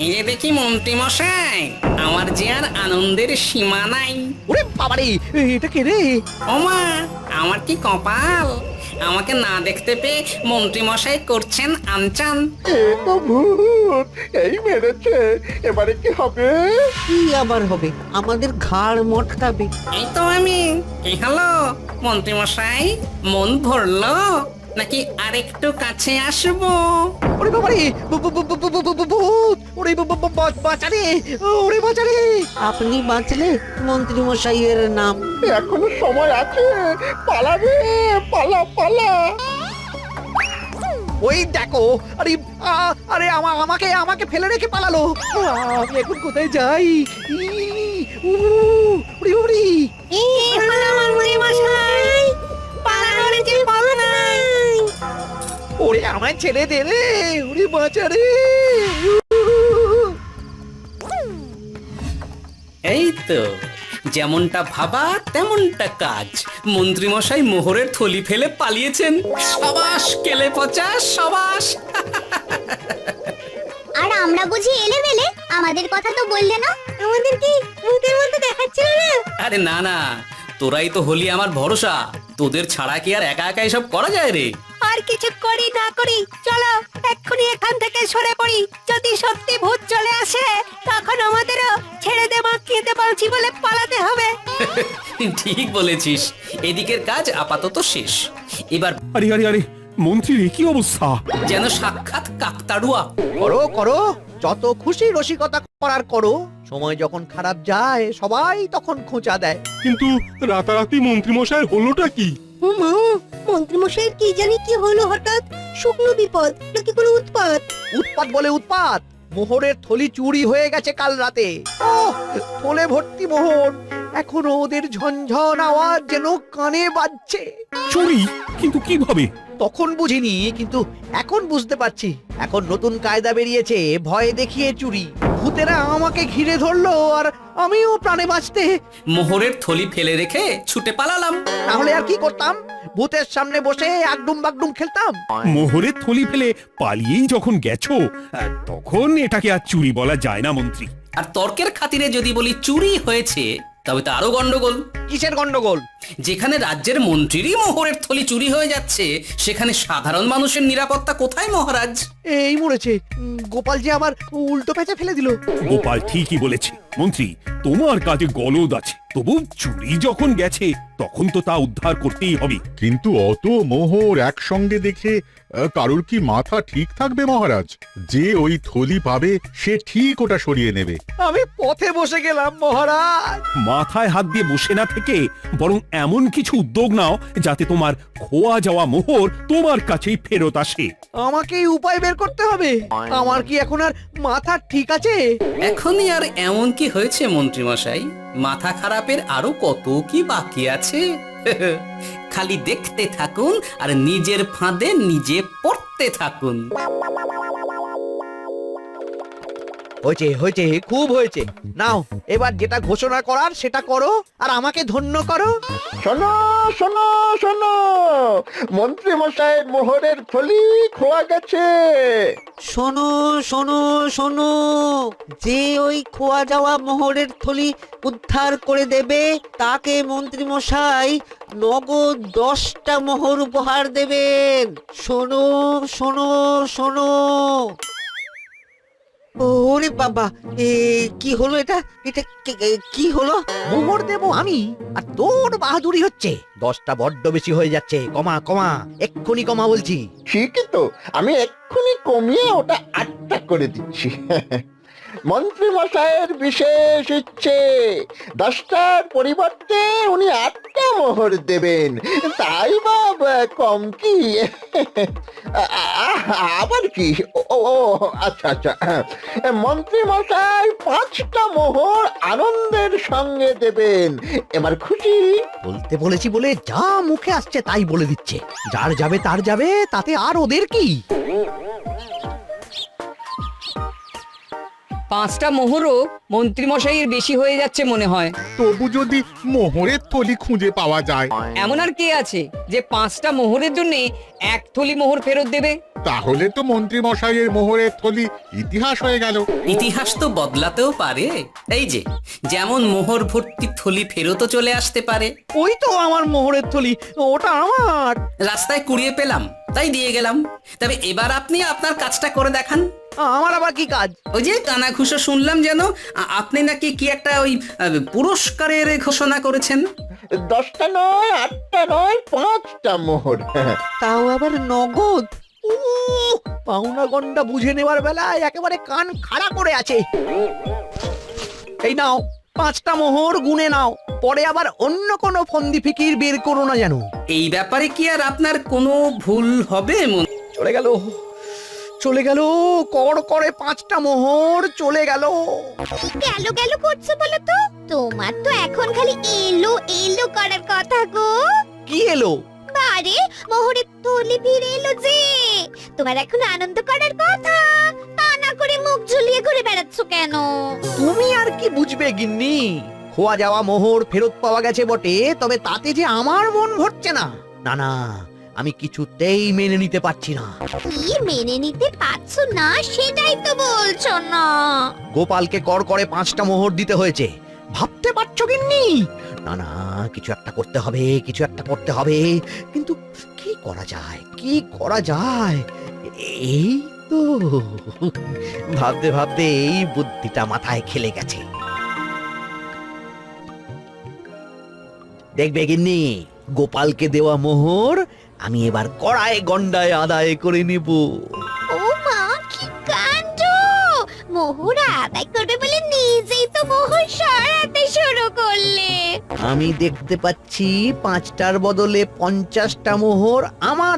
এই যে দেখি মন্ত্রী মশাই, আমার যে আর আনন্দের সীমা নাই। ওরে বাবারে, এটা কে রে? ওমা, আমার কি কপাল! আমাকে না দেখতে পেয়ে মন্ত্রী মশাই করছেন আনচান। এ তো ভূত, এই মেরেছে। এবারে কি হবে? কি আবার হবে? আমাদের ঘাড় মটকাবে। এই তো আমি। কি হলো মন্ত্রী মশাই, মন ভরলো নাকি আরেকটু কাছে আসবো? ওরে বাবারে, ভূত! ওরে বাঁচারে, ওরে বাঁচারে! আপনি বাঁচলে মন্ত্রী মশাইয়ের নাম। এখনো সময় আছে, পালাবে, পালা পালা। ওই দেখো, আরে আরে আমাকে আমাকে ফেলে রেখে পালালো। আমি এখন কোথায় যাই? উ, উড়ি উড়ি। ওরে আমায় ছেড়ে দে রে, ওরে বাঁচা রে। এই তো, যেমনটা ভাবা তেমনটা কাজ। মন্ত্রী মশাই মোহরের থলি ফেলে পালিয়েছেন। সবাস কেলে পচা, সবাস। আর আমরা বুঝি এলেবেলে, আমাদের কথা তো বললে না। আমাদের কি ভূতের মতো দেখাচ্ছিল না? আরে না না, তোরাই তো হলি আমার ভরসা। তোদের ছাড়া কি আর একা একা এসব করা যায় রে? আর কিছু করি না করি, চলো এক্ষুনি এখান থেকে সরে পড়ি। যদি সত্যি ভূত চলে আসে, তখন আমাদেরও ছেড়ে দে মাখিয়ে বাঁচি বলে পালাতে হবে। ঠিক বলেছিস। এদিকের কাজ আপাতত শেষ। এবার আরে আরে আরে, মন্ত্রীর কি অবস্থা? যেন সাক্ষাৎ কাকতাড়ুয়া। করো করো, যত খুশি রসিকতা করার করো। সময় যখন খারাপ যায় সবাই তখন খোঁচা দেয়। কিন্তু রাতারাতি মন্ত্রী মশাইয়ের হলোটা কি? মন্ত্রী মশাইয়ের কি জানি কি হলো হঠাৎ? শুকনো বিপদ নাকি কোনো উৎপাত? উৎপাত বলে উৎপাত। মোহরের থলি চুরি হয়ে গেছে কাল রাতে। ওহ, থলে ভর্তি মোহর। এখনো ওদের ঝনঝন আওয়াজ যেন কানে বাজছে। চুরি? কিন্তু কিভাবে? তখন বুঝিনি, কিন্তু এখন বুঝতে পারছি। এখন নতুন কায়দা বেরিয়েছে, ভয় দেখিয়ে চুরি। ভূতেরা আমাকে ঘিরে ধরলো আর আমিও প্রাণে বাঁচতে মোহরের থলি ফেলে রেখে ছুটে পালালাম। তাহলে আর কি করতাম? ভূতের সামনে বসে আগডুম বাগডুম খেলতাম। মোহরের থলি ফেলে পালিয়েই যখন গেছো, তখন এটাকে আর চুরি বলা যায় না মন্ত্রী। আর তর্কের খাতিরে যদি বলি চুরি হয়েছে, তবে তো আরো গন্ডগোল। কিসের গন্ডগোল? যেখানে রাজ্যের মন্ত্রীরই মোহরের থলি চুরি হয়ে যাচ্ছে, সেখানে সাধারণ মানুষের নিরাপত্তা কোথায় মহারাজ? এই মরেছে। গোপাল যে আবার উল্টো প্যাঁচে ফেলে দিল। গোপাল ঠিকই বলেছে মন্ত্রী, তোমার কাজে গলদ আছে। তবু চুরি যখন গেছে, তখন তো তা উদ্ধার করতেই হবে। কিন্তু অত মোহর একসঙ্গে দেখে কারুর কি মাথা ঠিক থাকবে মহারাজ? যে ওই থলি পাবে সে ঠিক ওটা সরিয়ে নেবে। আমি পথে বসে গেলাম মহারাজ। মাথায় হাত দিয়ে বসে না থেকে বরং এমন কিছু উদ্যোগ নাও যাতে তোমার খোয়া যাওয়া মোহর তোমার কাছেই ফেরত আসে। আমাকেই উপায় বের করতে হবে। আমার কি এখন আর মাথা ঠিক আছে? এখনই আর এমন কি হয়েছে মন্ত্রী মশাই? মাথা খারাপের আরো কত কি বাকি আছে। খালি দেখতে থাকুন আর নিজের ফাঁদে নিজে পড়তে থাকুন। হয়েছে হয়েছে, খুব হয়েছে। নাও এবার যেটা ঘোষণা করার সেটা করো আর আমাকে ধন্য করো। শোনো শোনো শোনো, মন্ত্রী মশাইয়ের মোহরের থলি খোয়া গেছে। শোনো শোনো শোনো, যে ওই খোয়া যাওয়া মোহরের থলি উদ্ধার করে দেবে, তাকে মন্ত্রী মশাই নগদ 10টা মোহর উপহার দেবেন। শোনো শোনো শোনো। ওরে বাবা, কি হলো এটা? এটা কি হলো? মোহর দেবো আমি, আর তোর বাহাদুরি হচ্ছে। 10টা বড্ড বেশি হয়ে যাচ্ছে। কমা কমা, এক্ষুনি কমা বলছি। ঠিকই তো, আমি এক্ষুনি কমিয়ে ওটা 8টা করে দিচ্ছি। মন্ত্রী মশাইয়ের বিশেষ ইচ্ছে, 10টার পরিবর্তে উনি 8টা মোহর দেবেন। তাই বা কম কি? আবার কি? ও আচ্ছা আচ্ছা, মন্ত্রী মশাই 5টা মোহর আনন্দের সঙ্গে দেবেন। এবার খুশি? বলতে বলেছি বলে যা মুখে আসছে তাই বলে দিচ্ছে। যার যাবে তার যাবে, তাতে আর ওদের কি? 5টা মোহরও মন্ত্রীমশাইয়ের বেশি হয়ে যাচ্ছে মনে হয়। তবু যদি মোহরের থলি খুঁজে পাওয়া যায়, এমন আর কে আছে যে 5টা মোহরের জন্য 1 থলি মোহর ফেরত দেবে? তাহলে তো মন্ত্রী মশাইয়ের মোহরের থলি ইতিহাস হয়ে গেল। ইতিহাস তো বদলাতেও পারে। এই যে যেমন মোহর ভর্তি থলি ফেরতও চলে আসতে পারে। ওই তো আমার মোহরের থলি, ওটা আমার। রাস্তায় কুড়িয়ে পেলাম তাই দিয়ে গেলাম। তবে এবার আপনি আপনার কাজটা করে দেখান। আমার আবার কি কাজ? ওই যে কানাঘুষো শুনলাম যেন আপনি নাকি কি একটা ওই পুরস্কারের ঘোষণা করেছেন। 10টা নয়, 8টা নয়, 5টা মোহর। তাও আবার নগদ? পাওনা গন্ডা বুঝে নেবার বেলায় একেবারে কান খাড়া করে আছে। এই নাও 5টা মোহর, গুনে নাও, পরে আবার অন্য কোনো ফন্দি ফিকির বের করো না যেন। এই ব্যাপারে কি আর আপনার কোনো ভুল হবে? চলে গেল, চলে গেল, কড় করে 5টা মোহর চলে গেল। গেল গেল করছো বলো তো? তোমার তো এখন খালি এলো এলো করার কথা গো। কি এলো? আরে মোহরের থলি ফিরে এলো যে। তোমার এখন আনন্দ করার কথা, তা না করে মুখ ঝুলিয়ে ঘুরে বেড়াচ্ছ কেন? তুমি আর কি বুঝবে গিন্নি? খোয়া যাওয়া মোহর ফেরত পাওয়া গেছে বটে, তবে তাতে যে আমার মন ভরছে না। না না, আমি কিছুতেই মেনে নিতে পারছি না। কি মেনে নিতে পারছো না সেটাই তো বলছো না। গোপালকে কর করে 5টা মোহর দিতে হয়েছে, ভাবতে পারছো গিন্নি? না না, কিছু একটা করতে হবে, কিছু একটা করতে হবে। কিন্তু কি করা যায়, কি করা যায়? এই তো ভাবতে ভাবতে এই বুদ্ধিটা মাথায় খেলে গেছে। দেখবে গিন্নি, গোপালকে দেওয়া মোহর আমি এবার কড়ায় গন্ডায় আদায় করে নিব। ও মা, কি কাণ্ড! মোহর আদায় করবে বলে নিজেই তো মোহর সরাতে শুরু করলে। আমি দেখতে পাচ্ছি 5টার বদলে 50টা মোহর আমার